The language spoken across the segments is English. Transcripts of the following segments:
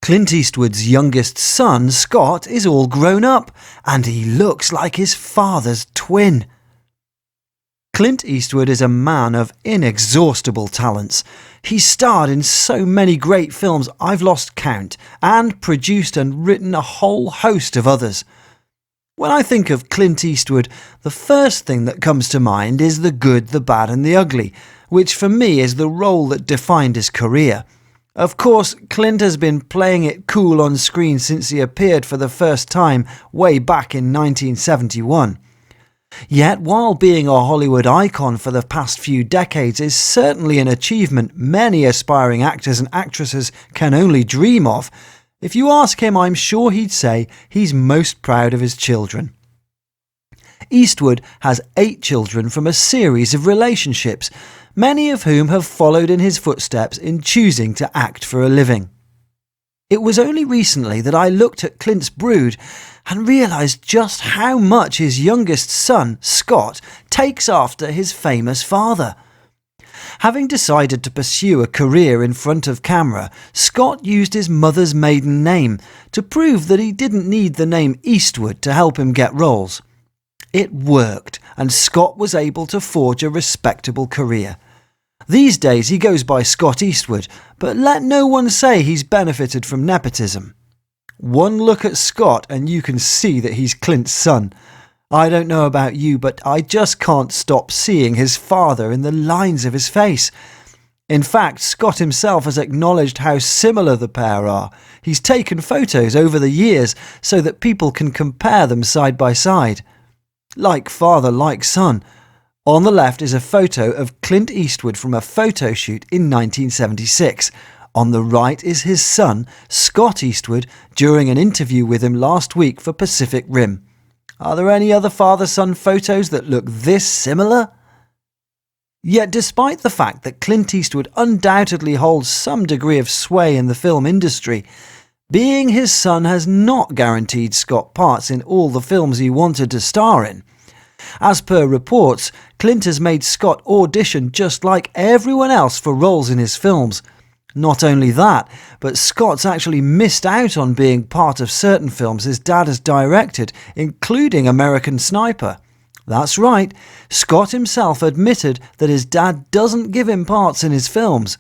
Clint Eastwood's youngest son, Scott, is all grown up, and he looks like his father's twin. Clint Eastwood is a man of inexhaustible talents. He's starred in so many great films I've lost count, and produced and written a whole host of others. When I think of Clint Eastwood, the first thing that comes to mind is The Good, the Bad and the Ugly, which for me is the role that defined his career. Of course, Clint has been playing it cool on screen since he appeared for the first time way back in 1971. Yet, while being a Hollywood icon for the past few decades is certainly an achievement many aspiring actors and actresses can only dream of, if you ask him, I'm sure he'd say he's most proud of his children. Eastwood has 8 children from a series of relationships, many of whom have followed in his footsteps in choosing to act for a living. It was only recently that I looked at Clint's brood and realised just how much his youngest son, Scott, takes after his famous father. Having decided to pursue a career in front of camera, Scott used his mother's maiden name to prove that he didn't need the name Eastwood to help him get roles. It worked, and Scott was able to forge a respectable career. These days he goes by Scott Eastwood, but let no one say he's benefited from nepotism. One look at Scott and you can see that he's Clint's son. I don't know about you, but I just can't stop seeing his father in the lines of his face. In fact, Scott himself has acknowledged how similar the pair are. He's taken photos over the years so that people can compare them side by side. Like father, like son. On the left is a photo of Clint Eastwood from a photo shoot in 1976. On the right is his son, Scott Eastwood, during an interview with him last week for Pacific Rim. Are there any other father-son photos that look this similar? Yet despite the fact that Clint Eastwood undoubtedly holds some degree of sway in the film industry, being his son has not guaranteed Scott parts in all the films he wanted to star in. As per reports, Clint has made Scott audition just like everyone else for roles in his films. Not only that, but Scott's actually missed out on being part of certain films his dad has directed, including American Sniper. That's right, Scott himself admitted that his dad doesn't give him parts in his films.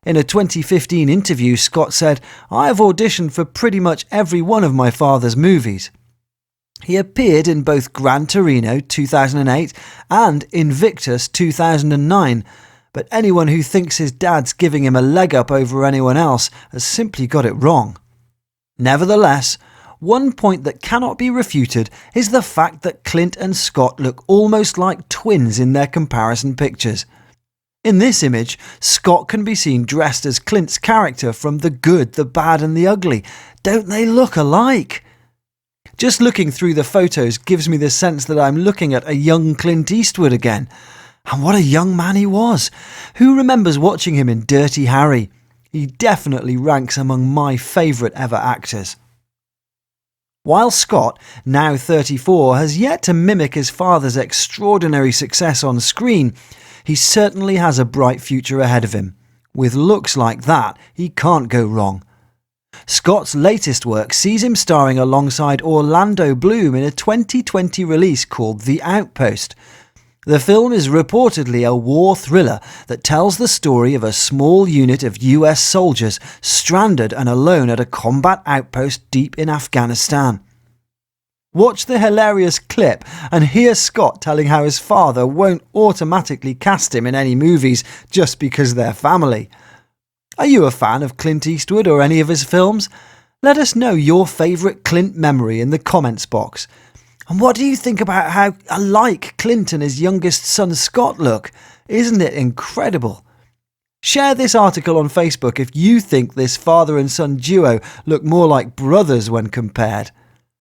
In a 2015 interview, Scott said, "I have auditioned for pretty much every one of my father's movies." He appeared in both Gran Torino 2008 and Invictus 2009, but anyone who thinks his dad's giving him a leg up over anyone else has simply got it wrong. Nevertheless, one point that cannot be refuted is the fact that Clint and Scott look almost like twins in their comparison pictures. In this image, Scott can be seen dressed as Clint's character from The Good, the Bad and the Ugly. Don't they look alike? Just looking through the photos gives me the sense that I'm looking at a young Clint Eastwood again. And what a young man he was! Who remembers watching him in Dirty Harry? He definitely ranks among my favourite ever actors. While Scott, now 34, has yet to mimic his father's extraordinary success on screen, he certainly has a bright future ahead of him. With looks like that, he can't go wrong. Scott's latest work sees him starring alongside Orlando Bloom in a 2020 release called The Outpost. The film is reportedly a war thriller that tells the story of a small unit of US soldiers stranded and alone at a combat outpost deep in Afghanistan. Watch the hilarious clip and hear Scott telling how his father won't automatically cast him in any movies just because they're family. Are you a fan of Clint Eastwood or any of his films? Let us know your favourite Clint memory in the comments box. And what do you think about how alike Clint and his youngest son Scott look? Isn't it incredible? Share this article on Facebook if you think this father and son duo look more like brothers when compared.